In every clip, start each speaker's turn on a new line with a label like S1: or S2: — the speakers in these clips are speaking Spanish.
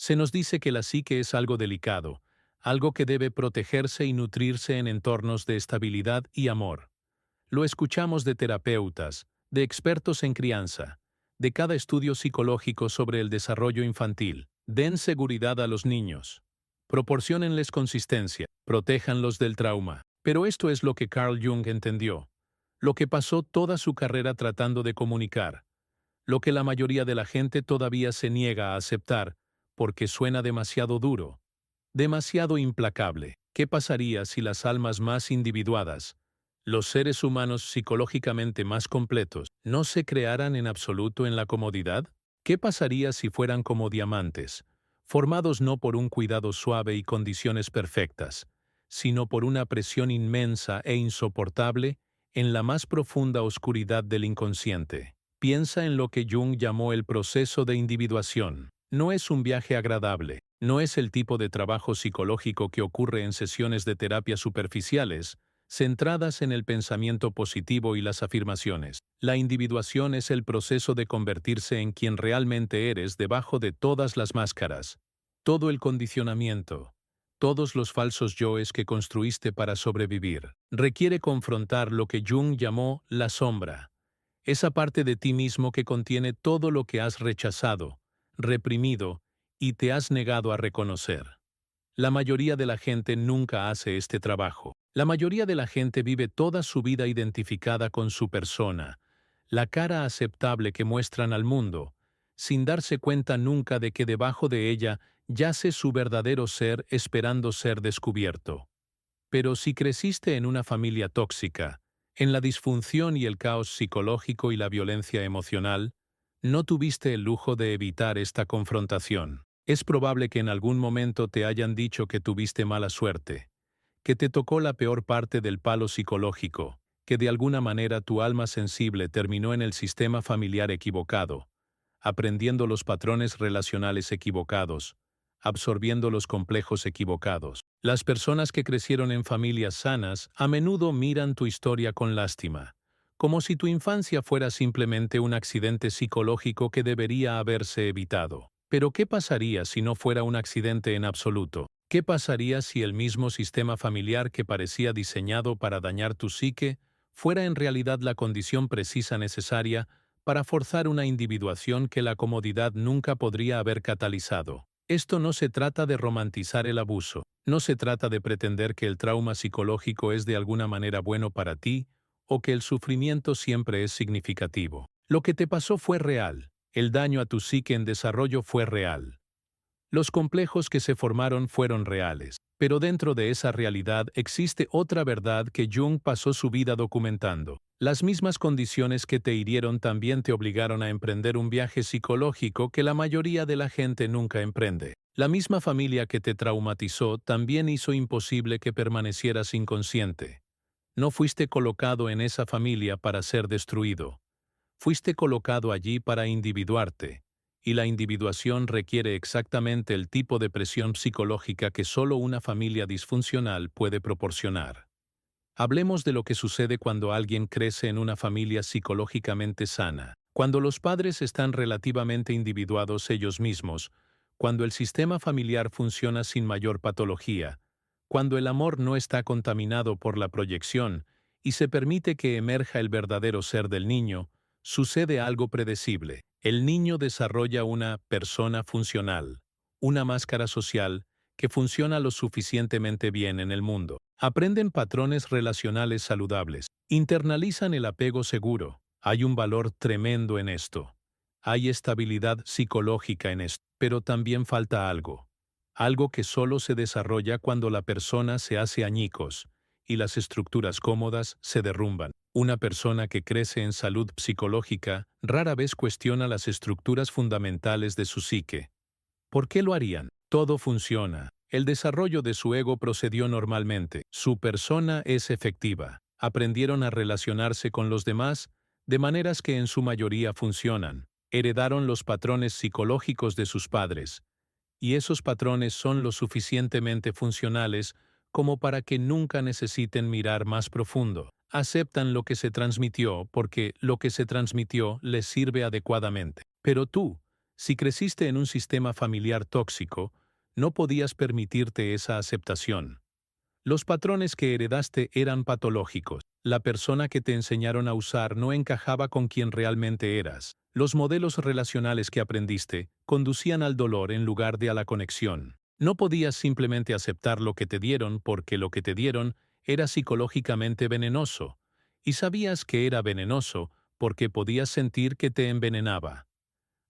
S1: Se nos dice que la psique es algo delicado, algo que debe protegerse y nutrirse en entornos de estabilidad y amor. Lo escuchamos de terapeutas, de expertos en crianza, de cada estudio psicológico sobre el desarrollo infantil. Den seguridad a los niños. Proporciónenles consistencia, protéjanlos del trauma. Pero esto es lo que Carl Jung entendió, lo que pasó toda su carrera tratando de comunicar, lo que la mayoría de la gente todavía se niega a aceptar, porque suena demasiado duro, demasiado implacable. ¿Qué pasaría si las almas más individuadas, los seres humanos psicológicamente más completos, no se crearan en absoluto en la comodidad? ¿Qué pasaría si fueran como diamantes, formados no por un cuidado suave y condiciones perfectas, sino por una presión inmensa e insoportable en la más profunda oscuridad del inconsciente? Piensa en lo que Jung llamó el proceso de individuación. No es un viaje agradable, no es el tipo de trabajo psicológico que ocurre en sesiones de terapia superficiales, centradas en el pensamiento positivo y las afirmaciones. La individuación es el proceso de convertirse en quien realmente eres debajo de todas las máscaras, todo el condicionamiento, todos los falsos yoes que construiste para sobrevivir. Requiere confrontar lo que Jung llamó la sombra, esa parte de ti mismo que contiene todo lo que has rechazado, reprimido y te has negado a reconocer. La mayoría de la gente nunca hace este trabajo. La mayoría de la gente vive toda su vida identificada con su persona, la cara aceptable que muestran al mundo, sin darse cuenta nunca de que debajo de ella yace su verdadero ser esperando ser descubierto. Pero si creciste en una familia tóxica, en la disfunción y el caos psicológico y la violencia emocional, no tuviste el lujo de evitar esta confrontación. Es probable que en algún momento te hayan dicho que tuviste mala suerte, que te tocó la peor parte del palo psicológico, que de alguna manera tu alma sensible terminó en el sistema familiar equivocado, aprendiendo los patrones relacionales equivocados, absorbiendo los complejos equivocados. Las personas que crecieron en familias sanas a menudo miran tu historia con lástima, como si tu infancia fuera simplemente un accidente psicológico que debería haberse evitado. Pero ¿qué pasaría si no fuera un accidente en absoluto? ¿Qué pasaría si el mismo sistema familiar que parecía diseñado para dañar tu psique fuera en realidad la condición precisa necesaria para forzar una individuación que la comodidad nunca podría haber catalizado? Esto no se trata de romantizar el abuso, no se trata de pretender que el trauma psicológico es de alguna manera bueno para ti o que el sufrimiento siempre es significativo. Lo que te pasó fue real, el daño a tu psique en desarrollo fue real. Los complejos que se formaron fueron reales, pero dentro de esa realidad existe otra verdad que Jung pasó su vida documentando. Las mismas condiciones que te hirieron también te obligaron a emprender un viaje psicológico que la mayoría de la gente nunca emprende. La misma familia que te traumatizó también hizo imposible que permanecieras inconsciente. No fuiste colocado en esa familia para ser destruido. Fuiste colocado allí para individuarte, y la individuación requiere exactamente el tipo de presión psicológica que solo una familia disfuncional puede proporcionar. Hablemos de lo que sucede cuando alguien crece en una familia psicológicamente sana. Cuando los padres están relativamente individuados ellos mismos, cuando el sistema familiar funciona sin mayor patología, cuando el amor no está contaminado por la proyección y se permite que emerja el verdadero ser del niño, sucede algo predecible. El niño desarrolla una persona funcional, una máscara social que funciona lo suficientemente bien en el mundo. Aprenden patrones relacionales saludables, internalizan el apego seguro. Hay un valor tremendo en esto. Hay estabilidad psicológica en esto, pero también falta algo. Algo que solo se desarrolla cuando la persona se hace añicos y las estructuras cómodas se derrumban. Una persona que crece en salud psicológica rara vez cuestiona las estructuras fundamentales de su psique. ¿Por qué lo harían? Todo funciona. El desarrollo de su ego procedió normalmente. Su persona es efectiva. Aprendieron a relacionarse con los demás de maneras que en su mayoría funcionan. Heredaron los patrones psicológicos de sus padres. Y esos patrones son lo suficientemente funcionales como para que nunca necesiten mirar más profundo. Aceptan lo que se transmitió porque lo que se transmitió les sirve adecuadamente. Pero tú, Si creciste en un sistema familiar tóxico, no podías permitirte esa aceptación. Los patrones que heredaste eran patológicos. La persona que te enseñaron a usar no encajaba con quien realmente eras. Los modelos relacionales que aprendiste conducían al dolor en lugar de a la conexión. No podías simplemente aceptar lo que te dieron porque lo que te dieron era psicológicamente venenoso. Y sabías que era venenoso porque podías sentir que te envenenaba.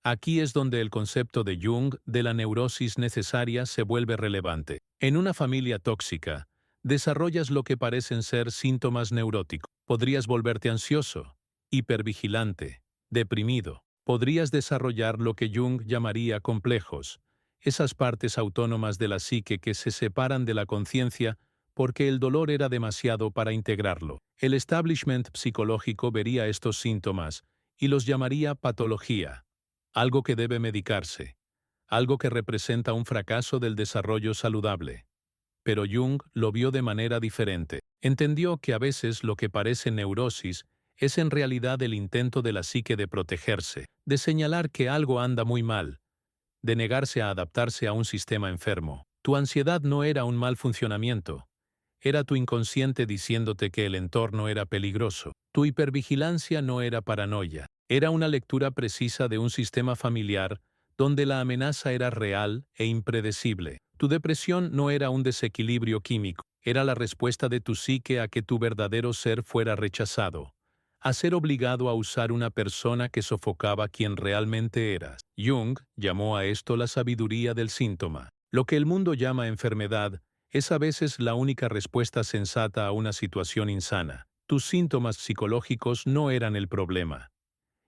S1: Aquí es donde el concepto de Jung de la neurosis necesaria se vuelve relevante. En una familia tóxica, desarrollas lo que parecen ser síntomas neuróticos. Podrías volverte ansioso, hipervigilante, deprimido. Podrías desarrollar lo que Jung llamaría complejos, esas partes autónomas de la psique que se separan de la conciencia porque el dolor era demasiado para integrarlo. El establishment psicológico vería estos síntomas y los llamaría patología. Algo que debe medicarse, algo que representa un fracaso del desarrollo saludable. Pero Jung lo vio de manera diferente. Entendió que a veces lo que parece neurosis es en realidad el intento de la psique de protegerse, de señalar que algo anda muy mal, de negarse a adaptarse a un sistema enfermo. Tu ansiedad no era un mal funcionamiento. Era tu inconsciente diciéndote que el entorno era peligroso. Tu hipervigilancia no era paranoia. Era una lectura precisa de un sistema familiar donde la amenaza era real e impredecible. Tu depresión no era un desequilibrio químico. Era la respuesta de tu psique a que tu verdadero ser fuera rechazado, a ser obligado a usar una persona que sofocaba quien realmente eras. Jung llamó a esto la sabiduría del síntoma. Lo que el mundo llama enfermedad es a veces la única respuesta sensata a una situación insana. Tus síntomas psicológicos no eran el problema.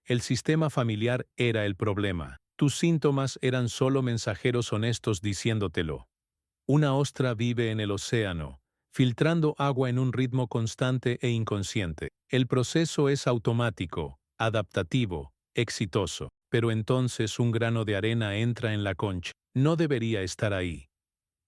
S1: El sistema familiar era el problema. Tus síntomas eran solo mensajeros honestos diciéndotelo. Una ostra vive en el océano, filtrando agua en un ritmo constante e inconsciente. El proceso es automático, adaptativo, exitoso. Pero entonces un grano de arena entra en la concha. No debería estar ahí.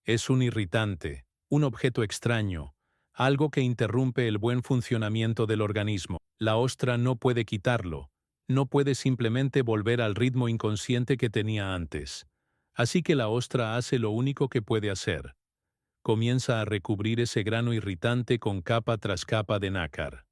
S1: Es un irritante, un objeto extraño, algo que interrumpe el buen funcionamiento del organismo. La ostra no puede quitarlo, no puede simplemente volver al ritmo inconsciente que tenía antes. Así que la ostra hace lo único que puede hacer. Comienza a recubrir ese grano irritante con capa tras capa de nácar.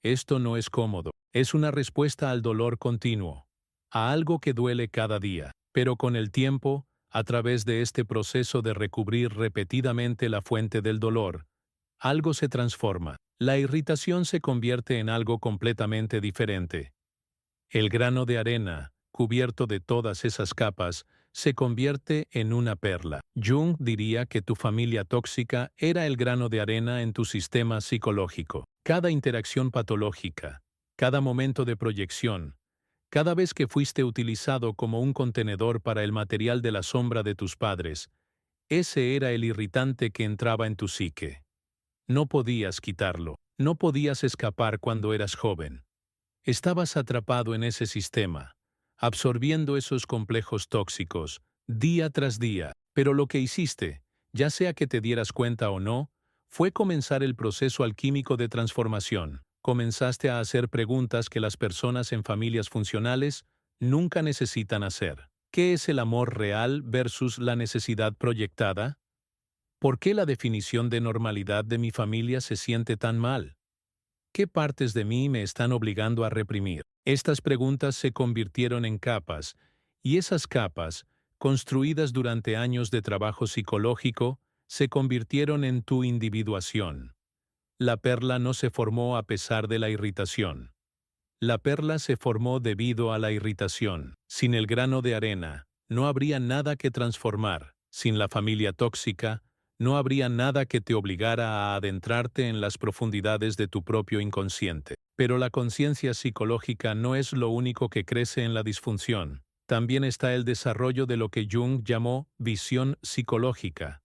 S1: Esto no es cómodo, es una respuesta al dolor continuo, a algo que duele cada día, pero con el tiempo, a través de este proceso de recubrir repetidamente la fuente del dolor, algo se transforma. La irritación se convierte en algo completamente diferente. El grano de arena, cubierto de todas esas capas, se convierte en una perla. Jung diría que tu familia tóxica era el grano de arena en tu sistema psicológico. Cada interacción patológica, cada momento de proyección, cada vez que fuiste utilizado como un contenedor para el material de la sombra de tus padres, ese era el irritante que entraba en tu psique. No podías quitarlo, no podías escapar cuando eras joven. Estabas atrapado en ese sistema, absorbiendo esos complejos tóxicos, día tras día, pero lo que hiciste, ya sea que te dieras cuenta o no, fue comenzar el proceso alquímico de transformación. Comenzaste a hacer preguntas que las personas en familias funcionales nunca necesitan hacer. ¿Qué es el amor real versus la necesidad proyectada? ¿Por qué la definición de normalidad de mi familia se siente tan mal? ¿Qué partes de mí me están obligando a reprimir? Estas preguntas se convirtieron en capas, y esas capas, construidas durante años de trabajo psicológico, se convirtieron en tu individuación. La perla no se formó a pesar de la irritación. La perla se formó debido a la irritación. Sin el grano de arena, no habría nada que transformar. Sin la familia tóxica, no habría nada que te obligara a adentrarte en las profundidades de tu propio inconsciente. Pero la conciencia psicológica no es lo único que crece en la disfunción. También está el desarrollo de lo que Jung llamó visión psicológica.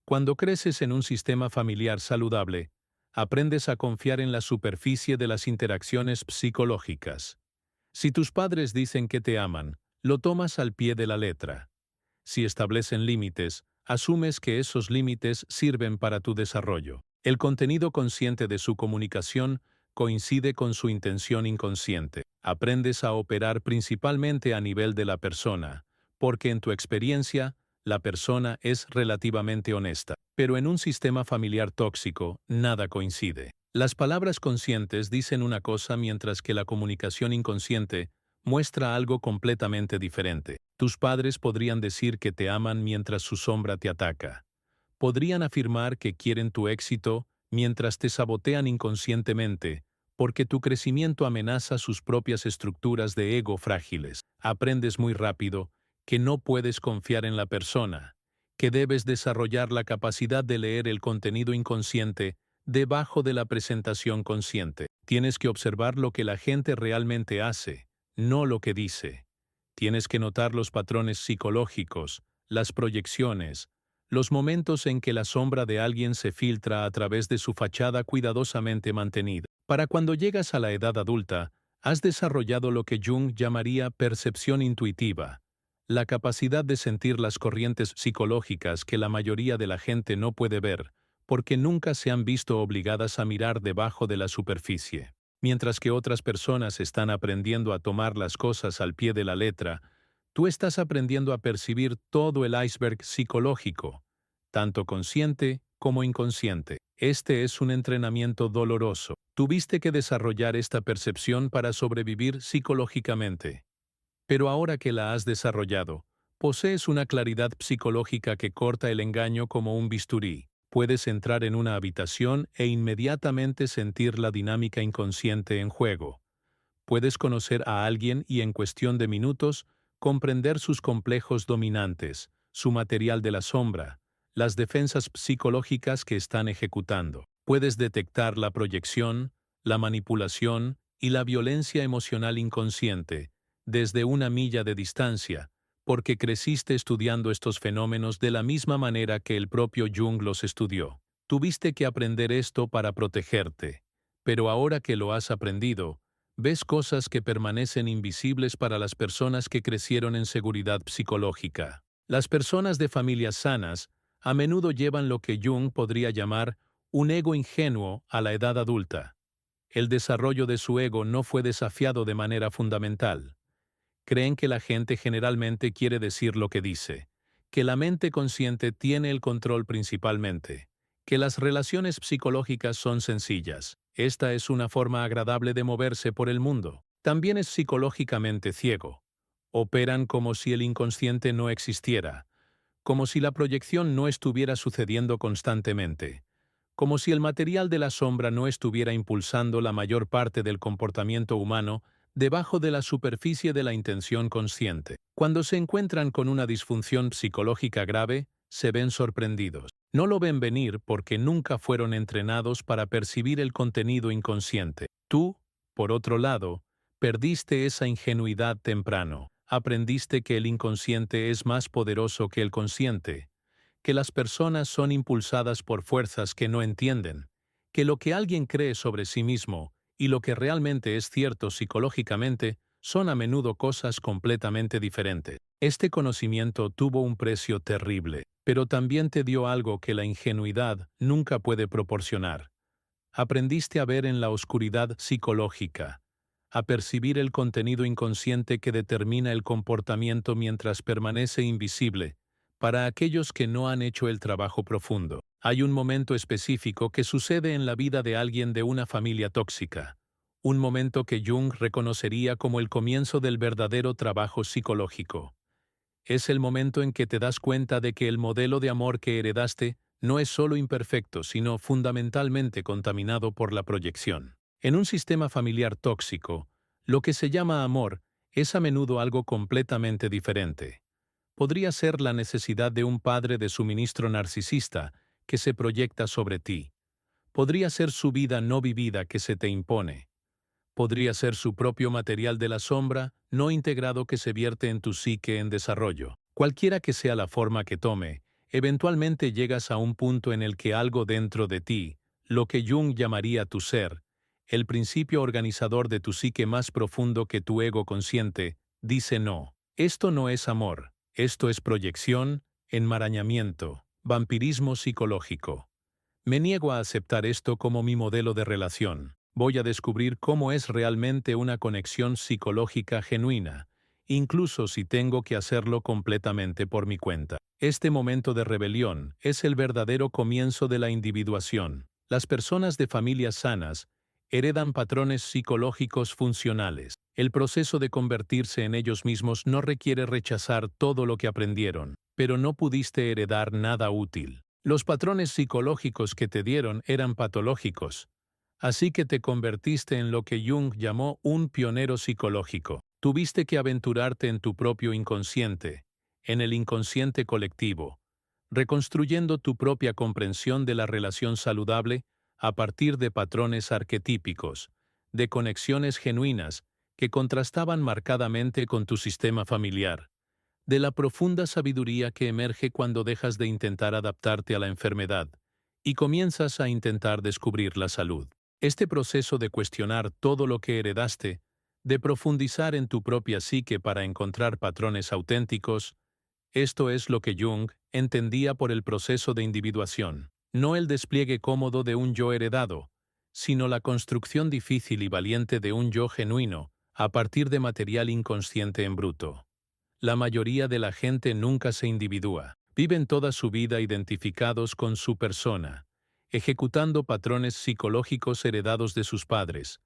S1: Cuando creces en un sistema familiar saludable, aprendes a confiar en la superficie de las interacciones psicológicas. Si tus padres dicen que te aman, lo tomas al pie de la letra. Si establecen límites, asumes que esos límites sirven para tu desarrollo. El contenido consciente de su comunicación coincide con su intención inconsciente. Aprendes a operar principalmente a nivel de la persona, porque en tu experiencia, la persona es relativamente honesta. Pero en un sistema familiar tóxico, nada coincide. Las palabras conscientes dicen una cosa mientras que la comunicación inconsciente muestra algo completamente diferente. Tus padres podrían decir que te aman mientras su sombra te ataca. Podrían afirmar que quieren tu éxito mientras te sabotean inconscientemente, porque tu crecimiento amenaza sus propias estructuras de ego frágiles. Aprendes muy rápido que no puedes confiar en la persona, que debes desarrollar la capacidad de leer el contenido inconsciente debajo de la presentación consciente. Tienes que observar lo que la gente realmente hace, no lo que dice. Tienes que notar los patrones psicológicos, las proyecciones, los momentos en que la sombra de alguien se filtra a través de su fachada cuidadosamente mantenida. Para cuando llegas a la edad adulta, has desarrollado lo que Jung llamaría percepción intuitiva, la capacidad de sentir las corrientes psicológicas que la mayoría de la gente no puede ver, porque nunca se han visto obligadas a mirar debajo de la superficie. Mientras que otras personas están aprendiendo a tomar las cosas al pie de la letra, tú estás aprendiendo a percibir todo el iceberg psicológico, tanto consciente como inconsciente. Este es un entrenamiento doloroso. Tuviste que desarrollar esta percepción para sobrevivir psicológicamente. Pero ahora que la has desarrollado, posees una claridad psicológica que corta el engaño como un bisturí. Puedes entrar en una habitación e inmediatamente sentir la dinámica inconsciente en juego. Puedes conocer a alguien y en cuestión de minutos comprender sus complejos dominantes, su material de la sombra, las defensas psicológicas que están ejecutando. Puedes detectar la proyección, la manipulación y la violencia emocional inconsciente desde una milla de distancia, porque creciste estudiando estos fenómenos de la misma manera que el propio Jung los estudió. Tuviste que aprender esto para protegerte, pero ahora que lo has aprendido, ves cosas que permanecen invisibles para las personas que crecieron en seguridad psicológica. Las personas de familias sanas a menudo llevan lo que Jung podría llamar un ego ingenuo a la edad adulta. El desarrollo de su ego no fue desafiado de manera fundamental. Creen que la gente generalmente quiere decir lo que dice, que la mente consciente tiene el control principalmente, que las relaciones psicológicas son sencillas. Esta es una forma agradable de moverse por el mundo. También es psicológicamente ciego. Operan como si el inconsciente no existiera, como si la proyección no estuviera sucediendo constantemente, como si el material de la sombra no estuviera impulsando la mayor parte del comportamiento humano debajo de la superficie de la intención consciente. Cuando se encuentran con una disfunción psicológica grave, se ven sorprendidos. No lo ven venir porque nunca fueron entrenados para percibir el contenido inconsciente. Tú, por otro lado, perdiste esa ingenuidad temprano. Aprendiste que el inconsciente es más poderoso que el consciente, que las personas son impulsadas por fuerzas que no entienden, que lo que alguien cree sobre sí mismo y lo que realmente es cierto psicológicamente son a menudo cosas completamente diferentes. Este conocimiento tuvo un precio terrible, pero también te dio algo que la ingenuidad nunca puede proporcionar. Aprendiste a ver en la oscuridad psicológica, a percibir el contenido inconsciente que determina el comportamiento mientras permanece invisible, para aquellos que no han hecho el trabajo profundo. Hay un momento específico que sucede en la vida de alguien de una familia tóxica, un momento que Jung reconocería como el comienzo del verdadero trabajo psicológico. Es el momento en que te das cuenta de que el modelo de amor que heredaste no es solo imperfecto, sino fundamentalmente contaminado por la proyección. En un sistema familiar tóxico, lo que se llama amor es a menudo algo completamente diferente. Podría ser la necesidad de un padre de suministro narcisista que se proyecta sobre ti. Podría ser su vida no vivida que se te impone. Podría ser su propio material de la sombra, no integrado que se vierte en tu psique en desarrollo. Cualquiera que sea la forma que tome, eventualmente llegas a un punto en el que algo dentro de ti, lo que Jung llamaría tu ser, el principio organizador de tu psique más profundo que tu ego consciente, dice no. Esto no es amor, esto es proyección, enmarañamiento, vampirismo psicológico. Me niego a aceptar esto como mi modelo de relación. Voy a descubrir cómo es realmente una conexión psicológica genuina, incluso si tengo que hacerlo completamente por mi cuenta. Este momento de rebelión es el verdadero comienzo de la individuación. Las personas de familias sanas heredan patrones psicológicos funcionales. El proceso de convertirse en ellos mismos no requiere rechazar todo lo que aprendieron, pero no pudiste heredar nada útil. Los patrones psicológicos que te dieron eran patológicos, así que te convertiste en lo que Jung llamó un pionero psicológico. Tuviste que aventurarte en tu propio inconsciente, en el inconsciente colectivo, reconstruyendo tu propia comprensión de la relación saludable a partir de patrones arquetípicos, de conexiones genuinas que contrastaban marcadamente con tu sistema familiar, de la profunda sabiduría que emerge cuando dejas de intentar adaptarte a la enfermedad y comienzas a intentar descubrir la salud. Este proceso de cuestionar todo lo que heredaste, de profundizar en tu propia psique para encontrar patrones auténticos, esto es lo que Jung entendía por el proceso de individuación, no el despliegue cómodo de un yo heredado, sino la construcción difícil y valiente de un yo genuino, a partir de material inconsciente en bruto. La mayoría de la gente nunca se individúa, viven toda su vida identificados con su persona, ejecutando patrones psicológicos heredados de sus padres,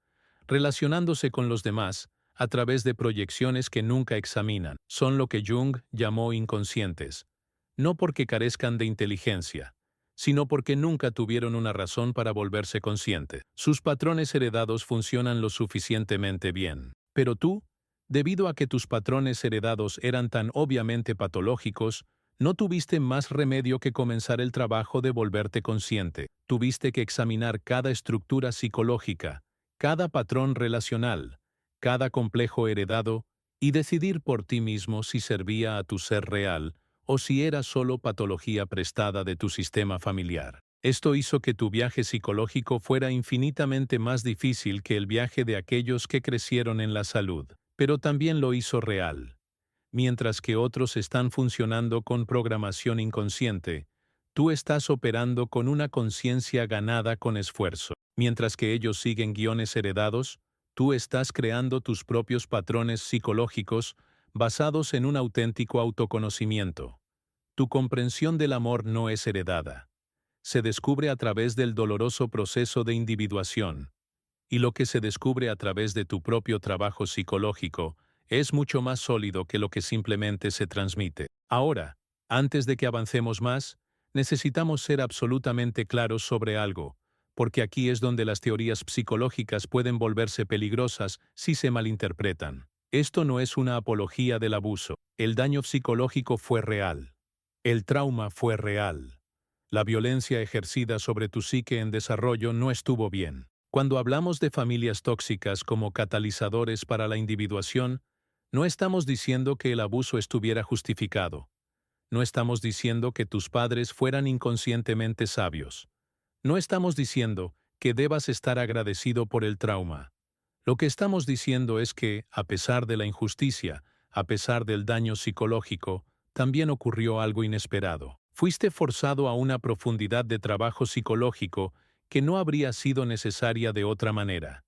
S1: relacionándose con los demás a través de proyecciones que nunca examinan. Son lo que Jung llamó inconscientes, no porque carezcan de inteligencia, sino porque nunca tuvieron una razón para volverse consciente. Sus patrones heredados funcionan lo suficientemente bien. Pero tú, debido a que tus patrones heredados eran tan obviamente patológicos, no tuviste más remedio que comenzar el trabajo de volverte consciente. Tuviste que examinar cada estructura psicológica, cada patrón relacional, cada complejo heredado, y decidir por ti mismo si servía a tu ser real o si era solo patología prestada de tu sistema familiar. Esto hizo que tu viaje psicológico fuera infinitamente más difícil que el viaje de aquellos que crecieron en la salud, pero también lo hizo real. Mientras que otros están funcionando con programación inconsciente, tú estás operando con una conciencia ganada con esfuerzo. Mientras que ellos siguen guiones heredados, tú estás creando tus propios patrones psicológicos basados en un auténtico autoconocimiento. Tu comprensión del amor no es heredada. Se descubre a través del doloroso proceso de individuación. Y lo que se descubre a través de tu propio trabajo psicológico es mucho más sólido que lo que simplemente se transmite. Ahora, antes de que avancemos más, necesitamos ser absolutamente claros sobre algo, porque aquí es donde las teorías psicológicas pueden volverse peligrosas si se malinterpretan. Esto no es una apología del abuso. El daño psicológico fue real. El trauma fue real. La violencia ejercida sobre tu psique en desarrollo no estuvo bien. Cuando hablamos de familias tóxicas como catalizadores para la individuación, no estamos diciendo que el abuso estuviera justificado. No estamos diciendo que tus padres fueran inconscientemente sabios. No estamos diciendo que debas estar agradecido por el trauma. Lo que estamos diciendo es que, a pesar de la injusticia, a pesar del daño psicológico, también ocurrió algo inesperado. Fuiste forzado a una profundidad de trabajo psicológico que no habría sido necesaria de otra manera.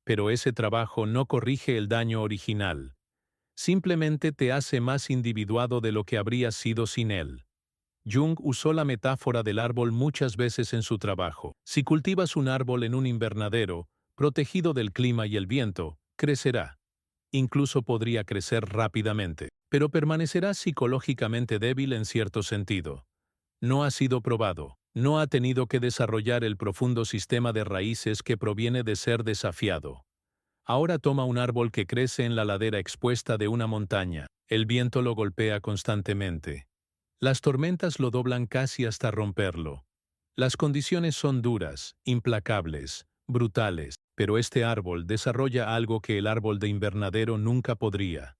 S1: Pero ese trabajo no corrige el daño original. Simplemente te hace más individuado de lo que habrías sido sin él. Jung usó la metáfora del árbol muchas veces en su trabajo. Si cultivas un árbol en un invernadero, protegido del clima y el viento, crecerá. Incluso podría crecer rápidamente, pero permanecerá psicológicamente débil en cierto sentido. No ha sido probado, no ha tenido que desarrollar el profundo sistema de raíces que proviene de ser desafiado. Ahora toma un árbol que crece en la ladera expuesta de una montaña. El viento lo golpea constantemente. Las tormentas lo doblan casi hasta romperlo. Las condiciones son duras, implacables, brutales, pero este árbol desarrolla algo que el árbol de invernadero nunca podría.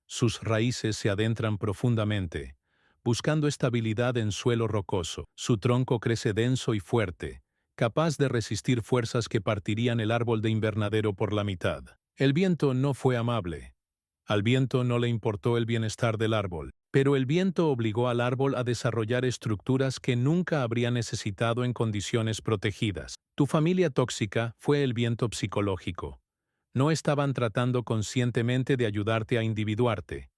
S1: Sus raíces se adentran profundamente, buscando estabilidad en suelo rocoso. Su tronco crece denso y fuerte, capaz de resistir fuerzas que partirían el árbol de invernadero por la mitad. El viento no fue amable. Al viento no le importó el bienestar del árbol, Pero el viento obligó al árbol a desarrollar estructuras que nunca habría necesitado en condiciones protegidas. Tu familia tóxica fue el viento psicológico. No estaban tratando conscientemente de ayudarte a individuarte.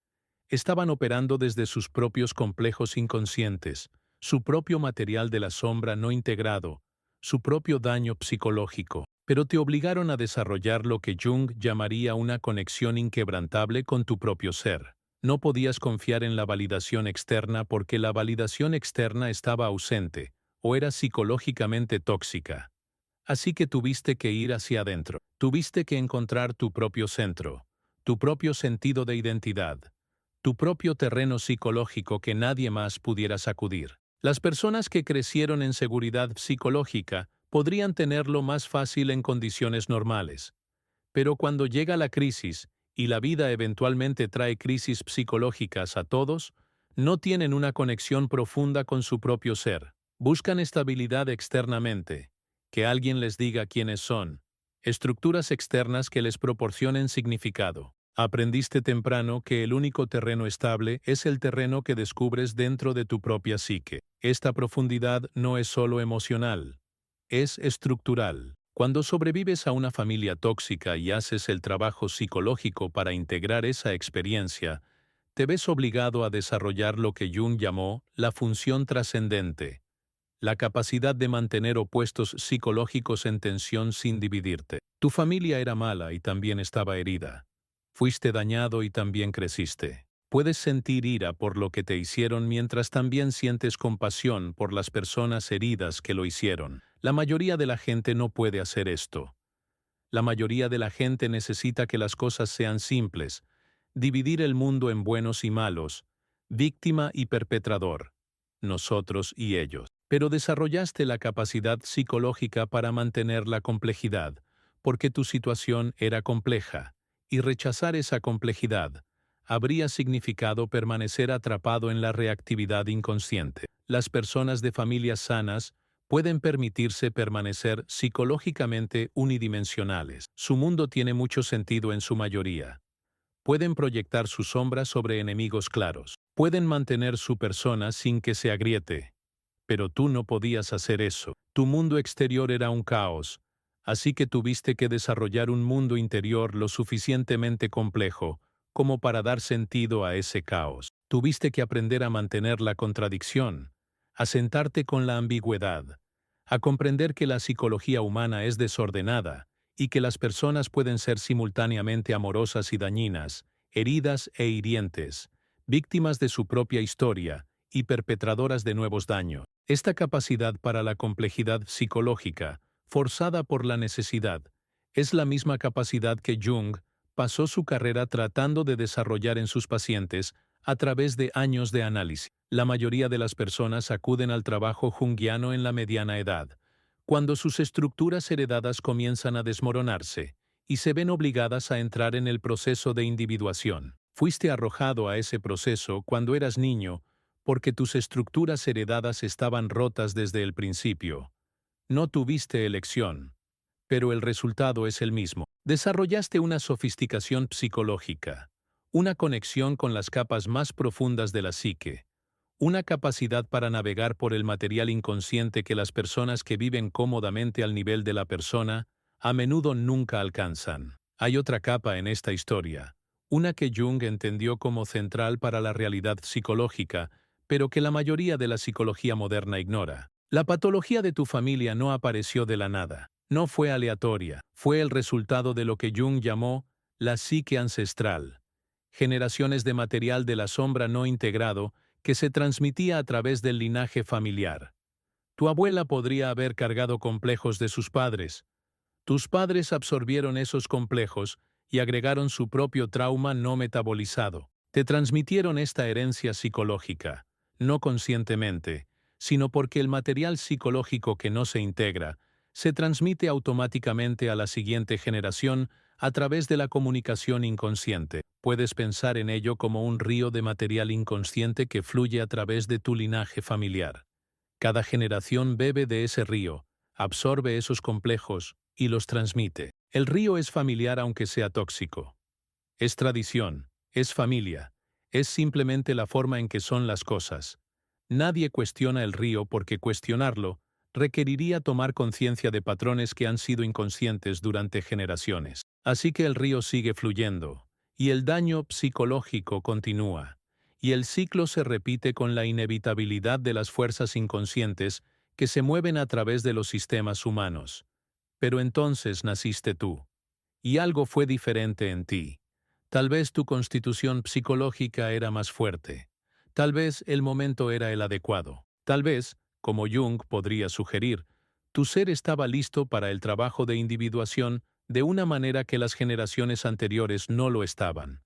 S1: Estaban operando desde sus propios complejos inconscientes, su propio material de la sombra no integrado, su propio daño psicológico, pero te obligaron a desarrollar lo que Jung llamaría una conexión inquebrantable con tu propio ser. No podías confiar en la validación externa porque la validación externa estaba ausente, o era psicológicamente tóxica. Así que tuviste que ir hacia adentro. Tuviste que encontrar tu propio centro, tu propio sentido de identidad, tu propio terreno psicológico que nadie más pudiera sacudir. Las personas que crecieron en seguridad psicológica podrían tenerlo más fácil en condiciones normales. Pero cuando llega la crisis, y la vida eventualmente trae crisis psicológicas a todos, no tienen una conexión profunda con su propio ser. Buscan estabilidad externamente, que alguien les diga quiénes son, estructuras externas que les proporcionen significado. Aprendiste temprano que el único terreno estable es el terreno que descubres dentro de tu propia psique. Esta profundidad no es solo emocional, es estructural. Cuando sobrevives a una familia tóxica y haces el trabajo psicológico para integrar esa experiencia, te ves obligado a desarrollar lo que Jung llamó la función trascendente, la capacidad de mantener opuestos psicológicos en tensión sin dividirte. Tu familia era mala y también estaba herida. Fuiste dañado y también creciste. Puedes sentir ira por lo que te hicieron mientras también sientes compasión por las personas heridas que lo hicieron. La mayoría de la gente no puede hacer esto. La mayoría de la gente necesita que las cosas sean simples, dividir el mundo en buenos y malos, víctima y perpetrador, nosotros y ellos. Pero desarrollaste la capacidad psicológica para mantener la complejidad, porque tu situación era compleja, y rechazar esa complejidad habría significado permanecer atrapado en la reactividad inconsciente. Las personas de familias sanas pueden permitirse permanecer psicológicamente unidimensionales. Su mundo tiene mucho sentido en su mayoría. Pueden proyectar su sombra sobre enemigos claros. Pueden mantener su persona sin que se agriete. Pero tú no podías hacer eso. Tu mundo exterior era un caos, así que tuviste que desarrollar un mundo interior lo suficientemente complejo como para dar sentido a ese caos. Tuviste que aprender a mantener la contradicción, a sentarte con la ambigüedad, a comprender que la psicología humana es desordenada y que las personas pueden ser simultáneamente amorosas y dañinas, heridas e hirientes, víctimas de su propia historia y perpetradoras de nuevos daños. Esta capacidad para la complejidad psicológica, forzada por la necesidad, es la misma capacidad que Jung pasó su carrera tratando de desarrollar en sus pacientes a través de años de análisis. La mayoría de las personas acuden al trabajo junguiano en la mediana edad, cuando sus estructuras heredadas comienzan a desmoronarse y se ven obligadas a entrar en el proceso de individuación. Fuiste arrojado a ese proceso cuando eras niño porque tus estructuras heredadas estaban rotas desde el principio. No tuviste elección, pero el resultado es el mismo. Desarrollaste una sofisticación psicológica, una conexión con las capas más profundas de la psique, una capacidad para navegar por el material inconsciente que las personas que viven cómodamente al nivel de la persona a menudo nunca alcanzan. Hay otra capa en esta historia, una que Jung entendió como central para la realidad psicológica, pero que la mayoría de la psicología moderna ignora. La patología de tu familia no apareció de la nada, no fue aleatoria, fue el resultado de lo que Jung llamó la psique ancestral. Generaciones de material de la sombra no integrado que se transmitía a través del linaje familiar. Tu abuela podría haber cargado complejos de sus padres. Tus padres absorbieron esos complejos y agregaron su propio trauma no metabolizado. Te transmitieron esta herencia psicológica, no conscientemente, sino porque el material psicológico que no se integra se transmite automáticamente a la siguiente generación a través de la comunicación inconsciente. Puedes pensar en ello como un río de material inconsciente que fluye a través de tu linaje familiar. Cada generación bebe de ese río, absorbe esos complejos y los transmite. El río es familiar aunque sea tóxico. Es tradición, es familia, Es simplemente la forma en que son las cosas. Nadie cuestiona el río porque cuestionarlo requeriría tomar conciencia de patrones que han sido inconscientes durante generaciones. Así que el río sigue fluyendo, y el daño psicológico continúa, y el ciclo se repite con la inevitabilidad de las fuerzas inconscientes que se mueven a través de los sistemas humanos. Pero entonces naciste tú, y algo fue diferente en ti. Tal vez tu constitución psicológica era más fuerte. Tal vez el momento era el adecuado. Tal vez, como Jung podría sugerir, tu ser estaba listo para el trabajo de individuación de una manera que las generaciones anteriores no lo estaban.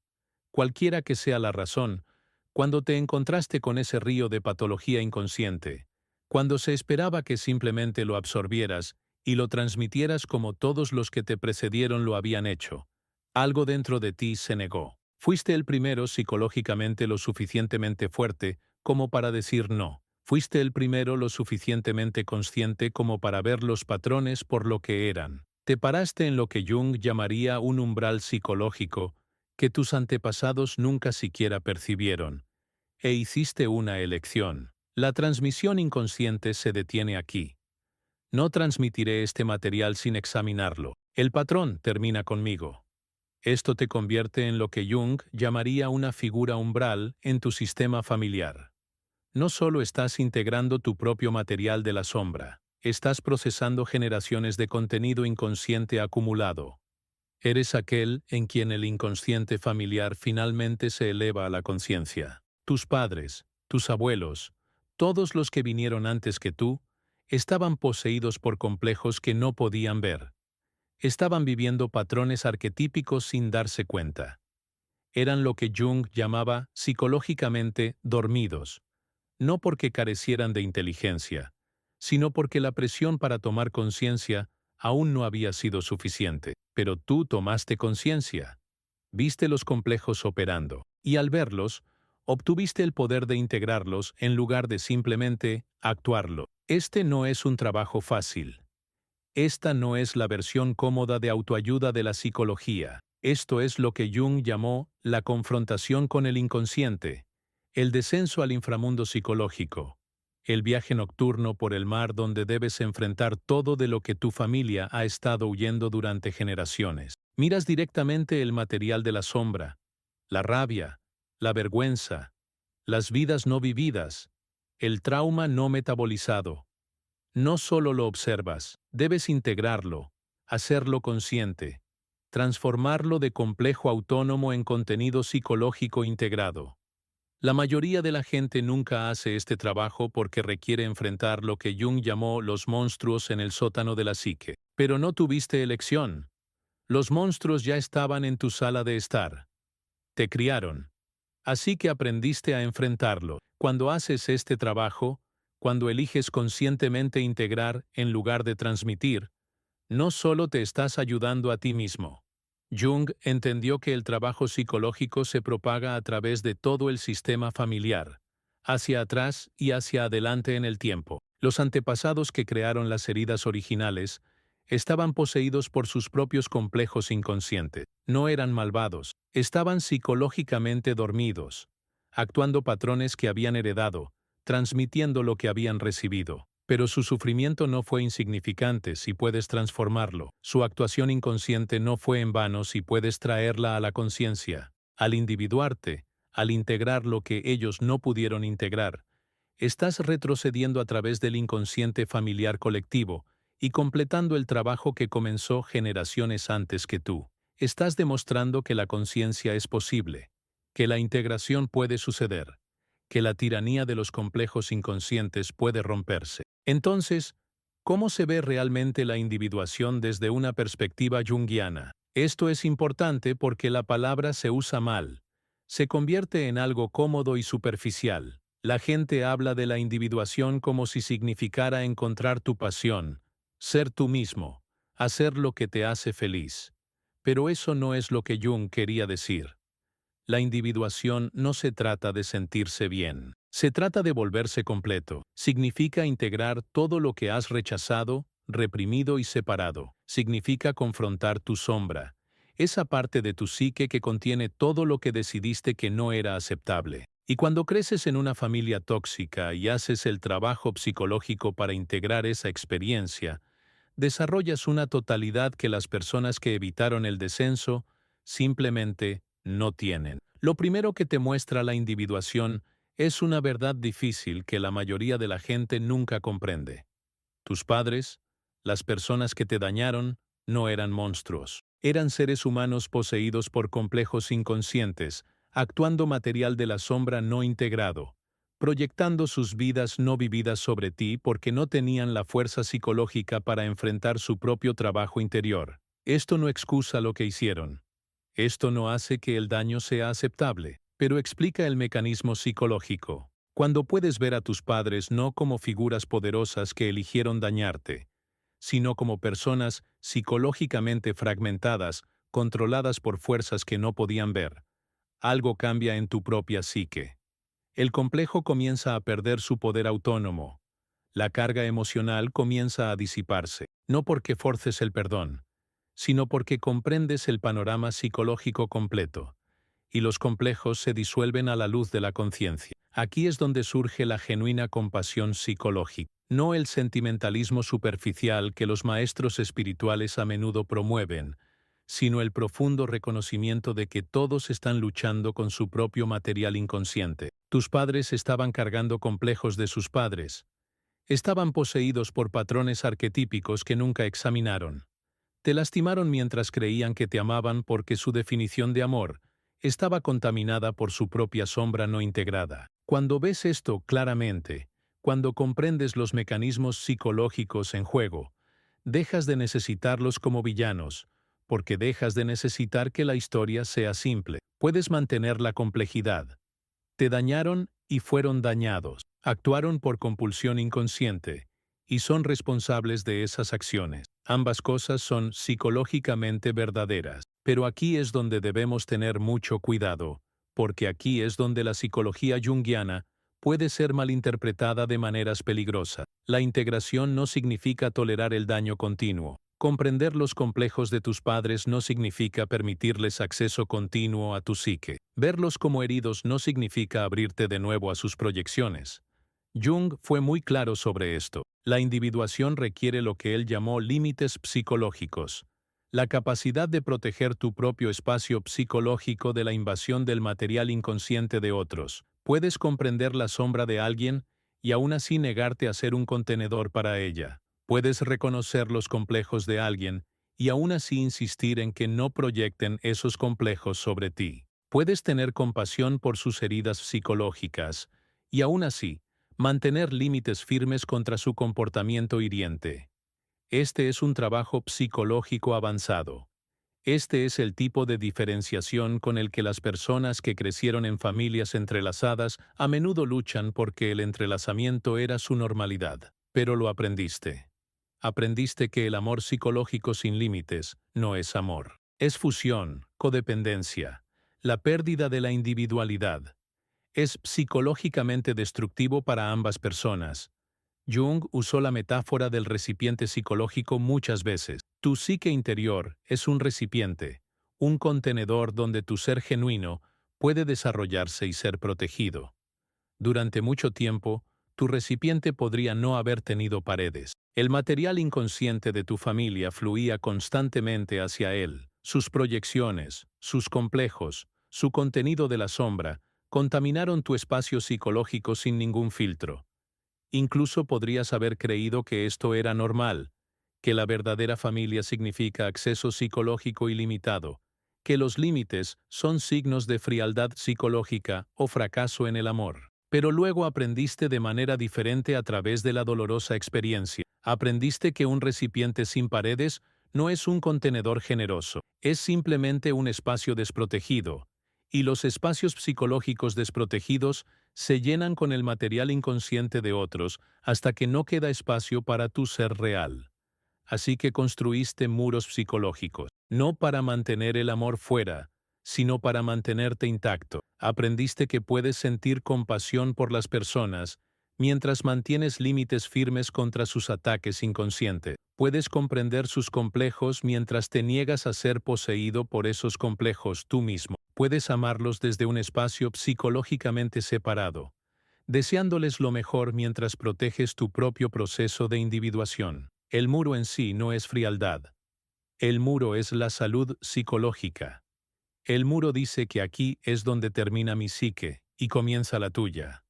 S1: Cualquiera que sea la razón, cuando te encontraste con ese río de patología inconsciente, cuando se esperaba que simplemente lo absorbieras y lo transmitieras como todos los que te precedieron lo habían hecho, algo dentro de ti se negó. Fuiste el primero psicológicamente lo suficientemente fuerte como para decir no. Fuiste el primero lo suficientemente consciente como para ver los patrones por lo que eran. Te paraste en lo que Jung llamaría un umbral psicológico que tus antepasados nunca siquiera percibieron, e hiciste una elección. La transmisión inconsciente se detiene aquí. No transmitiré este material sin examinarlo. El patrón termina conmigo. Esto te convierte en lo que Jung llamaría una figura umbral en tu sistema familiar. No solo estás integrando tu propio material de la sombra, estás procesando generaciones de contenido inconsciente acumulado. Eres aquel en quien el inconsciente familiar finalmente se eleva a la conciencia. Tus padres, tus abuelos, todos los que vinieron antes que tú, estaban poseídos por complejos que no podían ver. Estaban viviendo patrones arquetípicos sin darse cuenta. Eran lo que Jung llamaba psicológicamente dormidos, no porque carecieran de inteligencia, sino porque la presión para tomar conciencia aún no había sido suficiente. Pero tú tomaste conciencia, viste los complejos operando, y al verlos, obtuviste el poder de integrarlos en lugar de simplemente actuarlo. Este no es un trabajo fácil. Esta no es la versión cómoda de autoayuda de la psicología. Esto es lo que Jung llamó la confrontación con el inconsciente, el descenso al inframundo psicológico, el viaje nocturno por el mar donde debes enfrentar todo de lo que tu familia ha estado huyendo durante generaciones. Miras directamente el material de la sombra, la rabia, la vergüenza, las vidas no vividas, el trauma no metabolizado. No solo lo observas, debes integrarlo, hacerlo consciente, transformarlo de complejo autónomo en contenido psicológico integrado. La mayoría de la gente nunca hace este trabajo porque requiere enfrentar lo que Jung llamó los monstruos en el sótano de la psique. Pero no tuviste elección. Los monstruos ya estaban en tu sala de estar. Te criaron. Así que aprendiste a enfrentarlo. Cuando haces este trabajo, cuando eliges conscientemente integrar en lugar de transmitir, no solo te estás ayudando a ti mismo. Jung entendió que el trabajo psicológico se propaga a través de todo el sistema familiar, hacia atrás y hacia adelante en el tiempo. Los antepasados que crearon las heridas originales estaban poseídos por sus propios complejos inconscientes. No eran malvados, estaban psicológicamente dormidos, actuando patrones que habían heredado, transmitiendo lo que habían recibido. Pero su sufrimiento no fue insignificante si puedes transformarlo. Su actuación inconsciente no fue en vano si puedes traerla a la conciencia. Al individuarte, al integrar lo que ellos no pudieron integrar, estás retrocediendo a través del inconsciente familiar colectivo y completando el trabajo que comenzó generaciones antes que tú. Estás demostrando que la conciencia es posible, que la integración puede suceder, que la tiranía de los complejos inconscientes puede romperse. Entonces, ¿cómo se ve realmente la individuación desde una perspectiva junguiana? Esto es importante porque la palabra se usa mal. Se convierte en algo cómodo y superficial. La gente habla de la individuación como si significara encontrar tu pasión, ser tú mismo, hacer lo que te hace feliz. Pero eso no es lo que Jung quería decir. La individuación no se trata de sentirse bien. Se trata de volverse completo. Significa integrar todo lo que has rechazado, reprimido y separado. Significa confrontar tu sombra, esa parte de tu psique que contiene todo lo que decidiste que no era aceptable. Y cuando creces en una familia tóxica y haces el trabajo psicológico para integrar esa experiencia, desarrollas una totalidad que las personas que evitaron el descenso simplemente no tienen. Lo primero que te muestra la individuación es una verdad difícil que la mayoría de la gente nunca comprende. Tus padres, las personas que te dañaron, no eran monstruos. Eran seres humanos poseídos por complejos inconscientes, actuando material de la sombra no integrado, proyectando sus vidas no vividas sobre ti porque no tenían la fuerza psicológica para enfrentar su propio trabajo interior. Esto no excusa lo que hicieron. Esto no hace que el daño sea aceptable, pero explica el mecanismo psicológico. Cuando puedes ver a tus padres no como figuras poderosas que eligieron dañarte, sino como personas psicológicamente fragmentadas, controladas por fuerzas que no podían ver, algo cambia en tu propia psique. El complejo comienza a perder su poder autónomo. La carga emocional comienza a disiparse, no porque forces el perdón, sino porque comprendes el panorama psicológico completo, y los complejos se disuelven a la luz de la conciencia. Aquí es donde surge la genuina compasión psicológica, no el sentimentalismo superficial que los maestros espirituales a menudo promueven, sino el profundo reconocimiento de que todos están luchando con su propio material inconsciente. Tus padres estaban cargando complejos de sus padres. Estaban poseídos por patrones arquetípicos que nunca examinaron. Te lastimaron mientras creían que te amaban porque su definición de amor estaba contaminada por su propia sombra no integrada. Cuando ves esto claramente, cuando comprendes los mecanismos psicológicos en juego, dejas de necesitarlos como villanos, porque dejas de necesitar que la historia sea simple. Puedes mantener la complejidad. Te dañaron y fueron dañados. Actuaron por compulsión inconsciente y son responsables de esas acciones. Ambas cosas son psicológicamente verdaderas. Pero aquí es donde debemos tener mucho cuidado, porque aquí es donde la psicología junguiana puede ser malinterpretada de maneras peligrosas. La integración no significa tolerar el daño continuo. Comprender los complejos de tus padres no significa permitirles acceso continuo a tu psique. Verlos como heridos no significa abrirte de nuevo a sus proyecciones. Jung fue muy claro sobre esto. La individuación requiere lo que él llamó límites psicológicos. La capacidad de proteger tu propio espacio psicológico de la invasión del material inconsciente de otros. Puedes comprender la sombra de alguien y aún así negarte a ser un contenedor para ella. Puedes reconocer los complejos de alguien y aún así insistir en que no proyecten esos complejos sobre ti. Puedes tener compasión por sus heridas psicológicas y aún así mantener límites firmes contra su comportamiento hiriente. Este es un trabajo psicológico avanzado. Este es el tipo de diferenciación con el que las personas que crecieron en familias entrelazadas a menudo luchan porque el entrelazamiento era su normalidad. Pero lo aprendiste. Aprendiste que el amor psicológico sin límites no es amor. Es fusión, codependencia, la pérdida de la individualidad. Es psicológicamente destructivo para ambas personas. Jung usó la metáfora del recipiente psicológico muchas veces. Tu psique interior es un recipiente, un contenedor donde tu ser genuino puede desarrollarse y ser protegido. Durante mucho tiempo, tu recipiente podría no haber tenido paredes. El material inconsciente de tu familia fluía constantemente hacia él. Sus proyecciones, sus complejos, su contenido de la sombra, contaminaron tu espacio psicológico sin ningún filtro. Incluso podrías haber creído que esto era normal, que la verdadera familia significa acceso psicológico ilimitado, que los límites son signos de frialdad psicológica o fracaso en el amor. Pero luego aprendiste de manera diferente a través de la dolorosa experiencia. Aprendiste que un recipiente sin paredes no es un contenedor generoso, es simplemente un espacio desprotegido, y los espacios psicológicos desprotegidos se llenan con el material inconsciente de otros hasta que no queda espacio para tu ser real. Así que construiste muros psicológicos, no para mantener el amor fuera, sino para mantenerte intacto. Aprendiste que puedes sentir compasión por las personas Mientras mantienes límites firmes contra sus ataques inconscientes, puedes comprender sus complejos mientras te niegas a ser poseído por esos complejos tú mismo. Puedes amarlos desde un espacio psicológicamente separado, deseándoles lo mejor mientras proteges tu propio proceso de individuación. El muro en sí no es frialdad. El muro es la salud psicológica. El muro dice que aquí es donde termina mi psique y comienza la tuya.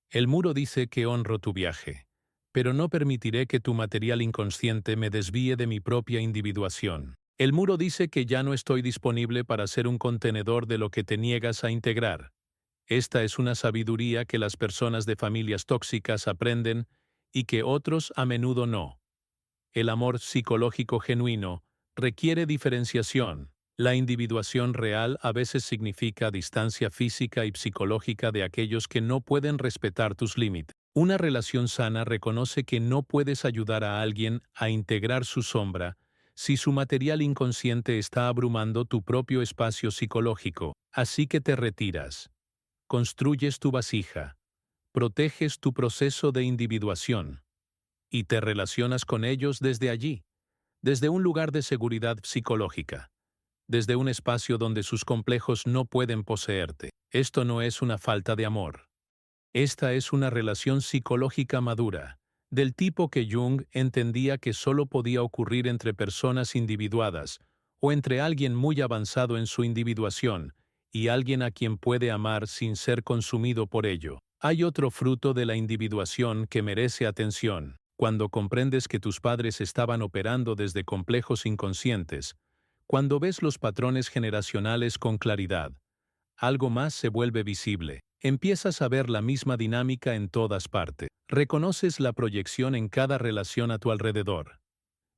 S1: El muro dice que honro tu viaje, pero no permitiré que tu material inconsciente me desvíe de mi propia individuación. El muro dice que ya no estoy disponible para ser un contenedor de lo que te niegas a integrar. Esta es una sabiduría que las personas de familias tóxicas aprenden y que otros a menudo no. El amor psicológico genuino requiere diferenciación. La individuación real a veces significa distancia física y psicológica de aquellos que no pueden respetar tus límites. Una relación sana reconoce que no puedes ayudar a alguien a integrar su sombra si su material inconsciente está abrumando tu propio espacio psicológico, así que te retiras. Construyes tu vasija, proteges tu proceso de individuación y te relacionas con ellos desde allí, desde un lugar de seguridad psicológica, desde un espacio donde sus complejos no pueden poseerte. Esto no es una falta de amor. Esta es una relación psicológica madura, del tipo que Jung entendía que solo podía ocurrir entre personas individuadas o entre alguien muy avanzado en su individuación y alguien a quien puede amar sin ser consumido por ello. Hay otro fruto de la individuación que merece atención. Cuando comprendes que tus padres estaban operando desde complejos inconscientes, cuando ves los patrones generacionales con claridad, algo más se vuelve visible. Empiezas a ver la misma dinámica en todas partes. Reconoces la proyección en cada relación a tu alrededor.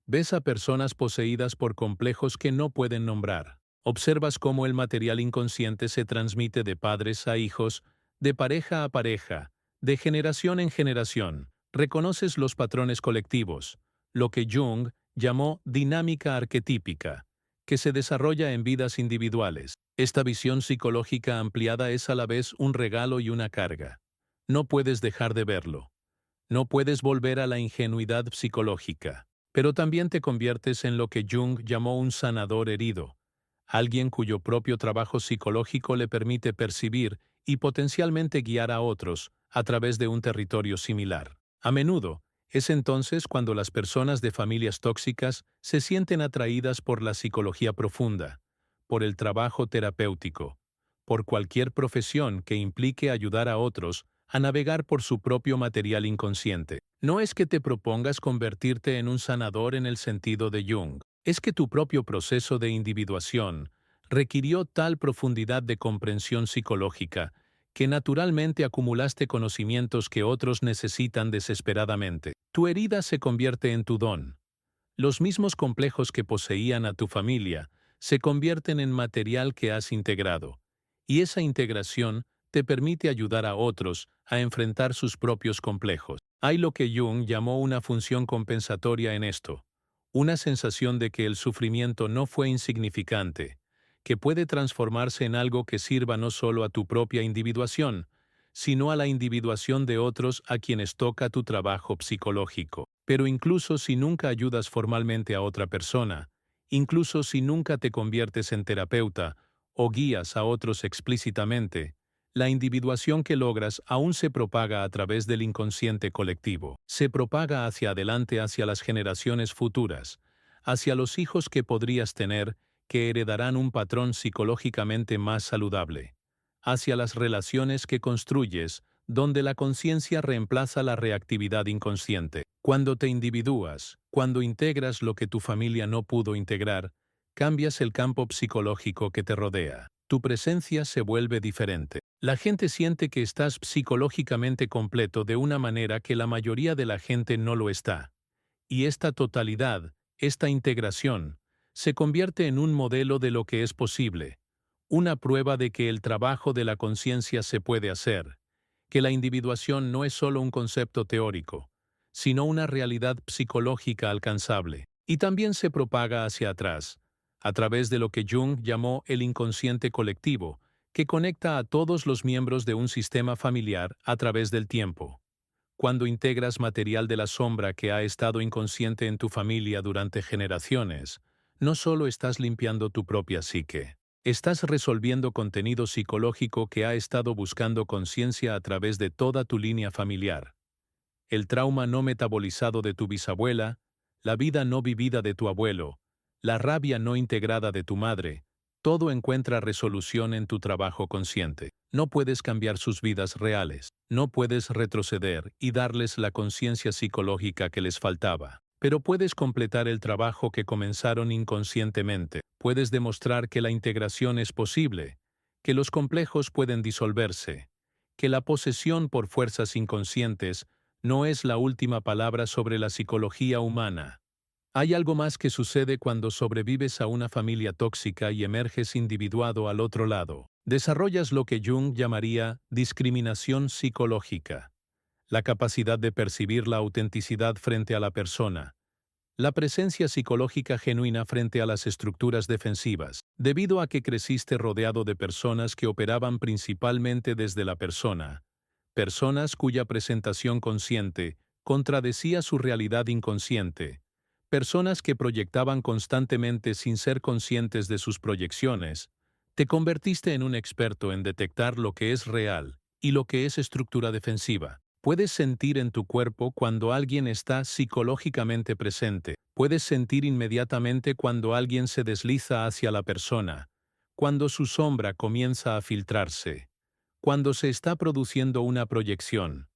S1: Ves a personas poseídas por complejos que no pueden nombrar. Observas cómo el material inconsciente se transmite de padres a hijos, de pareja a pareja, de generación en generación. Reconoces los patrones colectivos, lo que Jung llamó dinámica arquetípica, que se desarrolla en vidas individuales. Esta visión psicológica ampliada es a la vez un regalo y una carga. No puedes dejar de verlo. No puedes volver a la ingenuidad psicológica. Pero también te conviertes en lo que Jung llamó un sanador herido, alguien cuyo propio trabajo psicológico le permite percibir y potencialmente guiar a otros a través de un territorio similar. A menudo, es entonces cuando las personas de familias tóxicas se sienten atraídas por la psicología profunda, por el trabajo terapéutico, por cualquier profesión que implique ayudar a otros a navegar por su propio material inconsciente. No es que te propongas convertirte en un sanador en el sentido de Jung, es que tu propio proceso de individuación requirió tal profundidad de comprensión psicológica que naturalmente acumulaste conocimientos que otros necesitan desesperadamente. Tu herida se convierte en tu don. Los mismos complejos que poseían a tu familia se convierten en material que has integrado, y esa integración te permite ayudar a otros a enfrentar sus propios complejos. Hay lo que Jung llamó una función compensatoria en esto, una sensación de que el sufrimiento no fue insignificante, que puede transformarse en algo que sirva no solo a tu propia individuación, sino a la individuación de otros a quienes toca tu trabajo psicológico. Pero incluso si nunca ayudas formalmente a otra persona, incluso si nunca te conviertes en terapeuta o guías a otros explícitamente, la individuación que logras aún se propaga a través del inconsciente colectivo. Se propaga hacia adelante hacia las generaciones futuras, hacia los hijos que podrías tener que heredarán un patrón psicológicamente más saludable, hacia las relaciones que construyes, donde la conciencia reemplaza la reactividad inconsciente. Cuando te individúas, cuando integras lo que tu familia no pudo integrar, cambias el campo psicológico que te rodea. Tu presencia se vuelve diferente. La gente siente que estás psicológicamente completo de una manera que la mayoría de la gente no lo está. Y esta totalidad, esta integración, se convierte en un modelo de lo que es posible, una prueba de que el trabajo de la conciencia se puede hacer, que la individuación no es solo un concepto teórico, sino una realidad psicológica alcanzable, y también se propaga hacia atrás, a través de lo que Jung llamó el inconsciente colectivo, que conecta a todos los miembros de un sistema familiar a través del tiempo. Cuando integras material de la sombra que ha estado inconsciente en tu familia durante generaciones, no solo estás limpiando tu propia psique, estás resolviendo contenido psicológico que ha estado buscando conciencia a través de toda tu línea familiar. El trauma no metabolizado de tu bisabuela, la vida no vivida de tu abuelo, la rabia no integrada de tu madre, todo encuentra resolución en tu trabajo consciente. No puedes cambiar sus vidas reales, no puedes retroceder y darles la conciencia psicológica que les faltaba. Pero puedes completar el trabajo que comenzaron inconscientemente. Puedes demostrar que la integración es posible, que los complejos pueden disolverse, que la posesión por fuerzas inconscientes no es la última palabra sobre la psicología humana. Hay algo más que sucede cuando sobrevives a una familia tóxica y emerges individuado al otro lado. Desarrollas lo que Jung llamaría discriminación psicológica, la capacidad de percibir la autenticidad frente a la persona, la presencia psicológica genuina frente a las estructuras defensivas, debido a que creciste rodeado de personas que operaban principalmente desde la persona, personas cuya presentación consciente contradecía su realidad inconsciente, personas que proyectaban constantemente sin ser conscientes de sus proyecciones. Te convertiste en un experto en detectar lo que es real y lo que es estructura defensiva. Puedes sentir en tu cuerpo cuando alguien está psicológicamente presente. Puedes sentir inmediatamente cuando alguien se desliza hacia la persona, cuando su sombra comienza a filtrarse, cuando se está produciendo una proyección.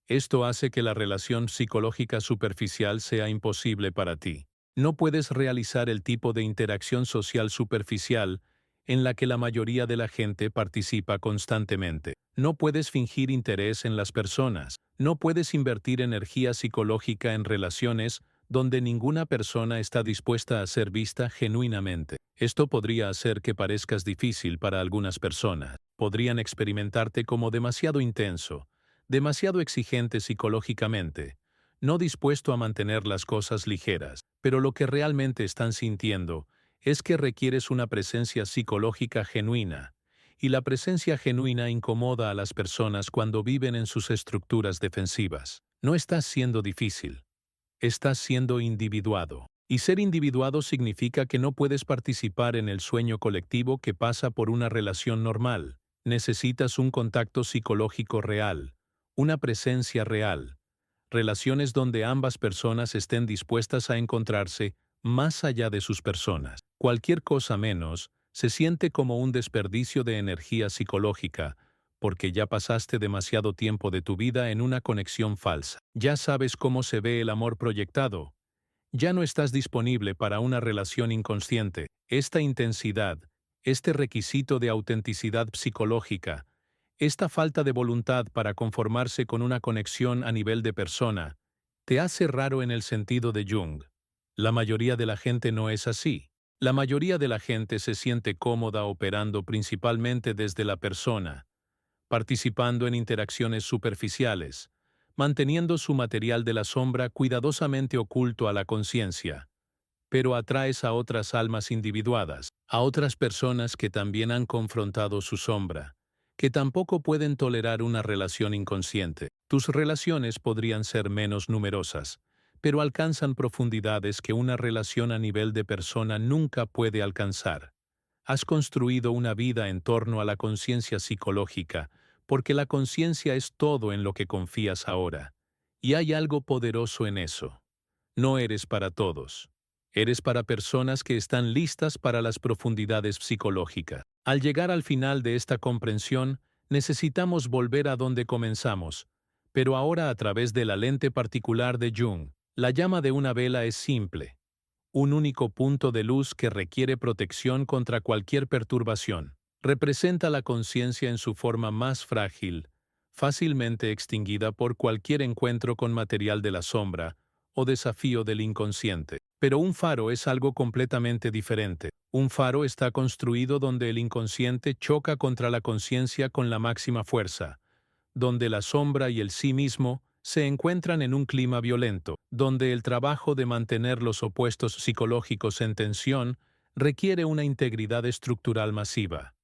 S1: Esto hace que la relación psicológica superficial sea imposible para ti. No puedes realizar el tipo de interacción social superficial en la que la mayoría de la gente participa constantemente. No puedes fingir interés en las personas. No puedes invertir energía psicológica en relaciones donde ninguna persona está dispuesta a ser vista genuinamente. Esto podría hacer que parezcas difícil para algunas personas. Podrían experimentarte como demasiado intenso, demasiado exigente psicológicamente, no dispuesto a mantener las cosas ligeras, pero lo que realmente están sintiendo es que requieres una presencia psicológica genuina, y la presencia genuina incomoda a las personas cuando viven en sus estructuras defensivas. No estás siendo difícil, estás siendo individuado. Y ser individuado significa que no puedes participar en el sueño colectivo que pasa por una relación normal. Necesitas un contacto psicológico real, una presencia real, relaciones donde ambas personas estén dispuestas a encontrarse más allá de sus personas. Cualquier cosa menos se siente como un desperdicio de energía psicológica, porque ya pasaste demasiado tiempo de tu vida en una conexión falsa. Ya sabes cómo se ve el amor proyectado. Ya no estás disponible para una relación inconsciente. Esta intensidad, este requisito de autenticidad psicológica, esta falta de voluntad para conformarse con una conexión a nivel de persona, te hace raro en el sentido de Jung. La mayoría de la gente no es así. La mayoría de la gente se siente cómoda operando principalmente desde la persona, participando en interacciones superficiales, manteniendo su material de la sombra cuidadosamente oculto a la conciencia. Pero atraes a otras almas individuadas, a otras personas que también han confrontado su sombra, que tampoco pueden tolerar una relación inconsciente. Tus relaciones podrían ser menos numerosas, pero alcanzan profundidades que una relación a nivel de persona nunca puede alcanzar. Has construido una vida en torno a la conciencia psicológica, porque la conciencia es todo en lo que confías ahora. Y hay algo poderoso en eso. No eres para todos. Eres para personas que están listas para las profundidades psicológicas. Al llegar al final de esta comprensión, necesitamos volver a donde comenzamos, pero ahora a través de la lente particular de Jung. La llama de una vela es simple, un único punto de luz que requiere protección contra cualquier perturbación. Representa la conciencia en su forma más frágil, fácilmente extinguida por cualquier encuentro con material de la sombra o desafío del inconsciente. Pero un faro es algo completamente diferente. Un faro está construido donde el inconsciente choca contra la conciencia con la máxima fuerza, donde la sombra y el sí mismo se encuentran en un clima violento, donde el trabajo de mantener los opuestos psicológicos en tensión requiere una integridad estructural masiva.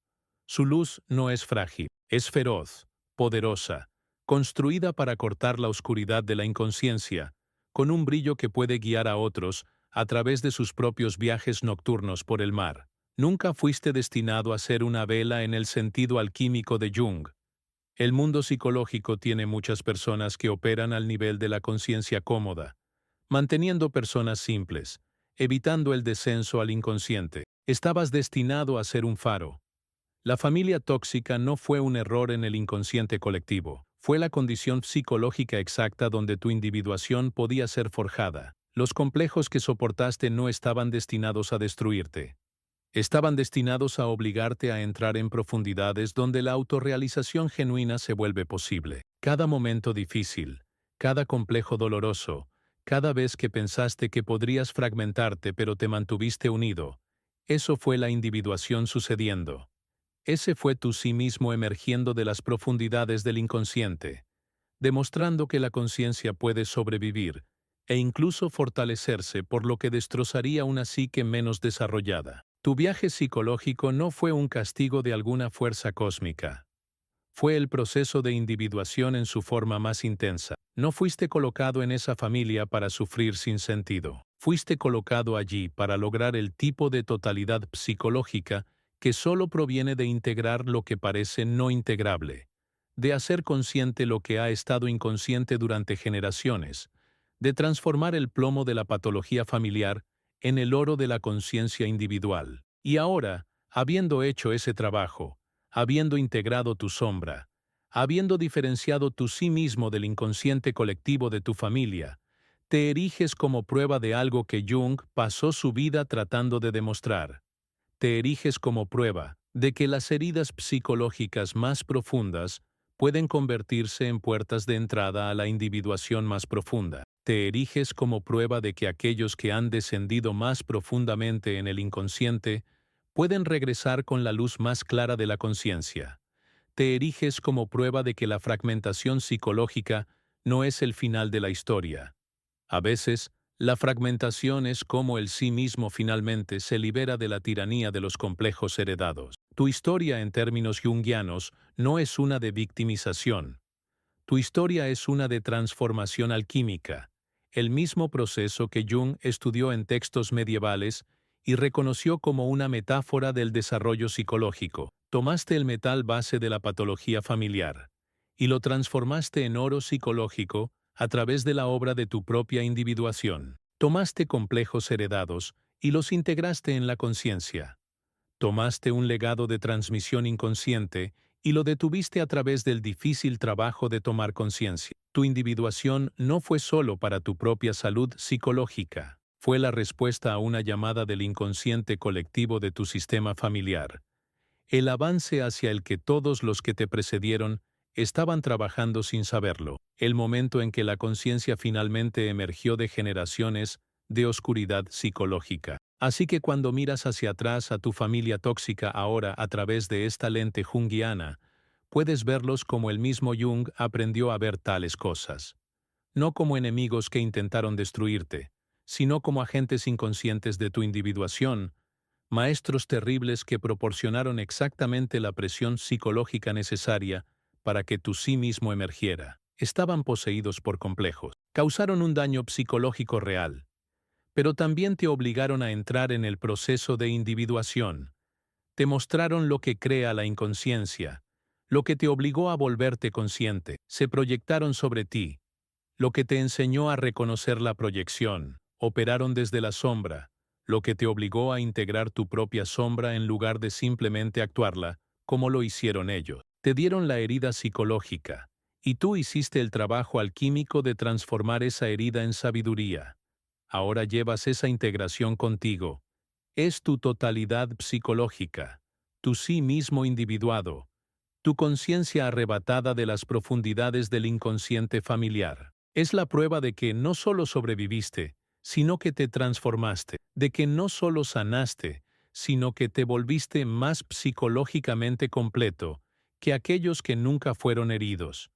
S1: Su luz no es frágil, es feroz, poderosa, construida para cortar la oscuridad de la inconsciencia, con un brillo que puede guiar a otros a través de sus propios viajes nocturnos por el mar. Nunca fuiste destinado a ser una vela en el sentido alquímico de Jung. El mundo psicológico tiene muchas personas que operan al nivel de la conciencia cómoda, manteniendo personas simples, evitando el descenso al inconsciente. Estabas destinado a ser un faro. La familia tóxica no fue un error en el inconsciente colectivo, fue la condición psicológica exacta donde tu individuación podía ser forjada. Los complejos que soportaste no estaban destinados a destruirte. Estaban destinados a obligarte a entrar en profundidades donde la autorrealización genuina se vuelve posible. Cada momento difícil, cada complejo doloroso, cada vez que pensaste que podrías fragmentarte pero te mantuviste unido, eso fue la individuación sucediendo. Ese fue tu sí mismo emergiendo de las profundidades del inconsciente, demostrando que la conciencia puede sobrevivir e incluso fortalecerse por lo que destrozaría una psique menos desarrollada. Tu viaje psicológico no fue un castigo de alguna fuerza cósmica. Fue el proceso de individuación en su forma más intensa. No fuiste colocado en esa familia para sufrir sin sentido. Fuiste colocado allí para lograr el tipo de totalidad psicológica que solo proviene de integrar lo que parece no integrable, de hacer consciente lo que ha estado inconsciente durante generaciones, de transformar el plomo de la patología familiar en el oro de la conciencia individual. Y ahora, habiendo hecho ese trabajo, habiendo integrado tu sombra, habiendo diferenciado tu sí mismo del inconsciente colectivo de tu familia, te eriges como prueba de algo que Jung pasó su vida tratando de demostrar. Te eriges como prueba de que las heridas psicológicas más profundas pueden convertirse en puertas de entrada a la individuación más profunda. Te eriges como prueba de que aquellos que han descendido más profundamente en el inconsciente pueden regresar con la luz más clara de la conciencia. Te eriges como prueba de que la fragmentación psicológica no es el final de la historia. A veces, la fragmentación es como el sí mismo finalmente se libera de la tiranía de los complejos heredados. Tu historia en términos junguianos no es una de victimización. Tu historia es una de transformación alquímica, el mismo proceso que Jung estudió en textos medievales y reconoció como una metáfora del desarrollo psicológico. Tomaste el metal base de la patología familiar y lo transformaste en oro psicológico a través de la obra de tu propia individuación. Tomaste complejos heredados y los integraste en la conciencia. Tomaste un legado de transmisión inconsciente y lo detuviste a través del difícil trabajo de tomar conciencia. Tu individuación no fue solo para tu propia salud psicológica, fue la respuesta a una llamada del inconsciente colectivo de tu sistema familiar. El avance hacia el que todos los que te precedieron estaban trabajando sin saberlo, el momento en que la conciencia finalmente emergió de generaciones de oscuridad psicológica. Así que cuando miras hacia atrás a tu familia tóxica ahora a través de esta lente junguiana, puedes verlos como el mismo Jung aprendió a ver tales cosas. No como enemigos que intentaron destruirte, sino como agentes inconscientes de tu individuación, maestros terribles que proporcionaron exactamente la presión psicológica necesaria para que tu sí mismo emergiera. Estaban poseídos por complejos, causaron un daño psicológico real, pero también te obligaron a entrar en el proceso de individuación. Te mostraron lo que crea la inconsciencia, lo que te obligó a volverte consciente, se proyectaron sobre ti, lo que te enseñó a reconocer la proyección, operaron desde la sombra, lo que te obligó a integrar tu propia sombra en lugar de simplemente actuarla, como lo hicieron ellos. Te dieron la herida psicológica, y tú hiciste el trabajo alquímico de transformar esa herida en sabiduría. Ahora llevas esa integración contigo. Es tu totalidad psicológica, tu sí mismo individuado, tu conciencia arrebatada de las profundidades del inconsciente familiar. Es la prueba de que no solo sobreviviste, sino que te transformaste, de que no solo sanaste, sino que te volviste más psicológicamente completo que aquellos que nunca fueron heridos.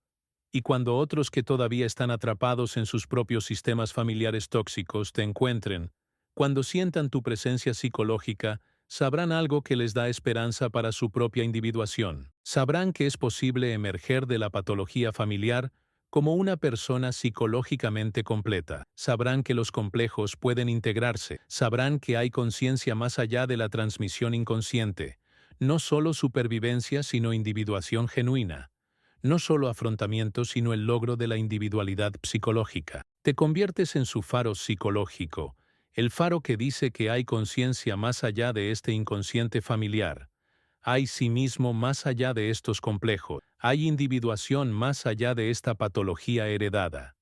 S1: Y cuando otros que todavía están atrapados en sus propios sistemas familiares tóxicos te encuentren, cuando sientan tu presencia psicológica, sabrán algo que les da esperanza para su propia individuación. Sabrán que es posible emerger de la patología familiar como una persona psicológicamente completa. Sabrán que los complejos pueden integrarse. Sabrán que hay conciencia más allá de la transmisión inconsciente. No solo supervivencia, sino individuación genuina. No solo afrontamiento, sino el logro de la individualidad psicológica. Te conviertes en su faro psicológico, el faro que dice que hay conciencia más allá de este inconsciente familiar. Hay sí mismo más allá de estos complejos, hay individuación más allá de esta patología heredada.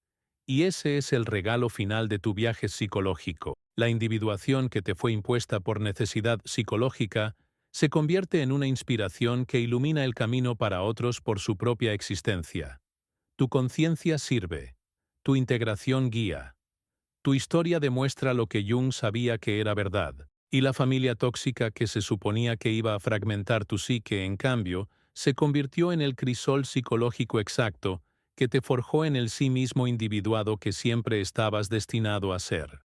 S1: Y ese es el regalo final de tu viaje psicológico. La individuación que te fue impuesta por necesidad psicológica se convierte en una inspiración que ilumina el camino para otros por su propia existencia. Tu conciencia sirve. Tu integración guía. Tu historia demuestra lo que Jung sabía que era verdad. Y la familia tóxica que se suponía que iba a fragmentar tu psique, en cambio, se convirtió en el crisol psicológico exacto que te forjó en el sí mismo individuado que siempre estabas destinado a ser.